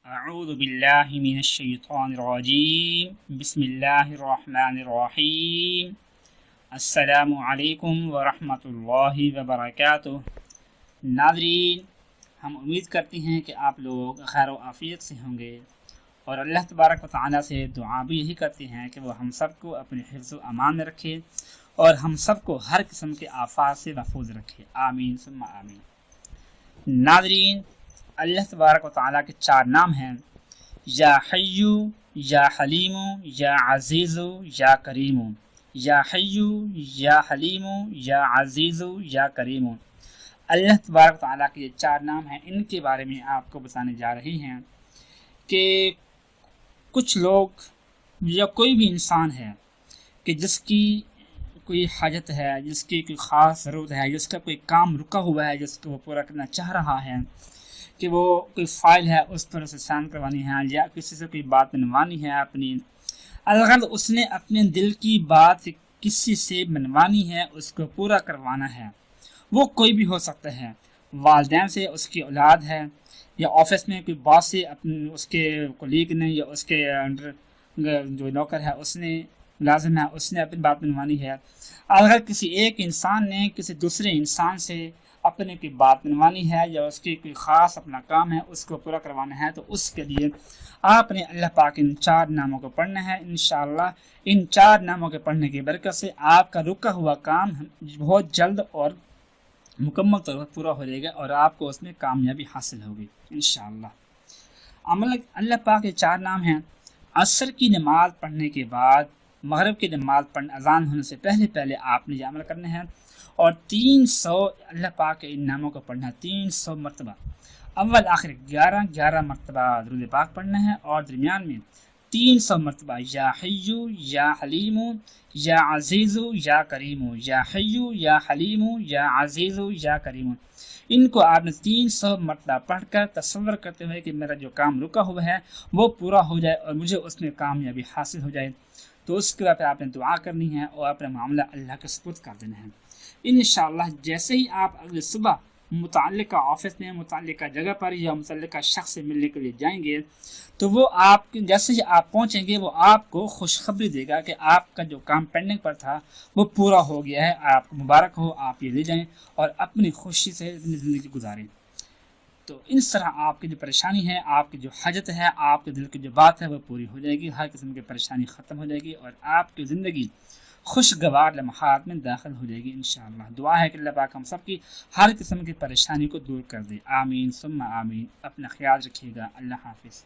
اعوذ باللہ من الشیطان الرجیم بسم اللہ الرحمن الرحیم السلام علیکم ورحمۃ اللہ وبرکاتہ۔ ناظرین، ہم امید کرتے ہیں کہ آپ لوگ خیر و عافیت سے ہوں گے، اور اللہ تبارک و تعالیٰ سے دعا بھی یہی کرتے ہیں کہ وہ ہم سب کو اپنے حفظ و امان میں رکھے اور ہم سب کو ہر قسم کے آفات سے محفوظ رکھے، آمین ثم آمین۔ ناظرین، اللہ تبارک و تعالیٰ کے 4 نام ہیں: یا حیو، یا حلیم، یا عزیز، یا کریم۔ یا حیو، یا حلیم، یا عزیز، یا کریم۔ اللہ تبارک و تعالیٰ کے یہ 4 نام ہیں، ان کے بارے میں آپ کو بتانے جا رہے ہیں کہ کچھ لوگ یا کوئی بھی انسان ہے کہ جس کی کوئی حاجت ہے، جس کی کوئی خاص ضرورت ہے، جس کا کوئی کام رکا ہوا ہے، جس کو وہ پورا کرنا چاہ رہا ہے، کہ وہ کوئی فائل ہے اس پر اسے سائن کروانی ہے، یا کسی سے کوئی بات منوانی ہے اپنی، الغرض اس نے اپنے دل کی بات کسی سے منوانی ہے، اس کو پورا کروانا ہے۔ وہ کوئی بھی ہو سکتا ہے، والدین سے، اس کی اولاد ہے، یا آفس میں کوئی باس سے اس کے کولیگ نے، یا اس کے انڈر جو نوکر ہے اس نے، لازم ہے اس نے اپنی بات منوانی ہے۔ اگر کسی ایک انسان نے کسی دوسرے انسان سے اپنے کی بات منوانی ہے، یا اس کی کوئی خاص اپنا کام ہے اس کو پورا کروانا ہے، تو اس کے لیے آپ نے اللہ پاک ان 4 ناموں کو پڑھنا ہے۔ انشاءاللہ ان 4 ناموں کے پڑھنے کی برکت سے آپ کا رکا ہوا کام بہت جلد اور مکمل طور پر پورا ہو جائے گا، اور آپ کو اس میں کامیابی حاصل ہوگی انشاءاللہ۔ اللہ پاک کے 4 نام ہیں: عصر کی نماز پڑھنے کے بعد، مغرب کی نماز اذان ہونے سے پہلے آپ نے یہ عمل کرنا ہے، اور 300 اللہ پاک کے ان ناموں کو پڑھنا ہے، 300 مرتبہ، اول آخر 11 مرتبہ درود پاک پڑھنا ہے، اور درمیان میں 300 مرتبہ یا حیو، یا حلیم، یا عزیز، یا کریم، یا حیو، یا حلیم، یا عزیز، یا کریم۔ ان کو آپ نے 300 مرتبہ پڑھ کر تصور کرتے ہوئے کہ میرا جو کام رکا ہوا ہے وہ پورا ہو جائے اور مجھے اس میں کامیابی حاصل ہو جائے، تو اس کے بعد آپ نے دعا کرنی ہے اور اپنا معاملہ اللہ کے سپرد کر دینا ہے۔ انشاءاللہ جیسے ہی آپ اگلے صبح متعلقہ آفس میں، متعلقہ جگہ پر یا متعلقہ شخص سے ملنے کے لیے جائیں گے، تو وہ آپ جیسے ہی آپ پہنچیں گے وہ آپ کو خوشخبری دے گا کہ آپ کا جو کام پینڈنگ پر تھا وہ پورا ہو گیا ہے، آپ کو مبارک ہو، آپ یہ لے جائیں اور اپنی خوشی سے اپنی زندگی گزاریں۔ تو اس طرح آپ کی جو پریشانی ہے، آپ کی جو حاجت ہے، آپ کے دل کی جو بات ہے وہ پوری ہو جائے گی، ہر قسم کی پریشانی ختم ہو جائے گی، اور آپ کی زندگی خوشگوار لمحات میں داخل ہو جائے گی انشاءاللہ۔ دعا ہے کہ اللہ پاک ہم سب کی ہر قسم کی پریشانی کو دور کر دے، آمین ثم آمین۔ اپنا خیال رکھیے گا، اللہ حافظ۔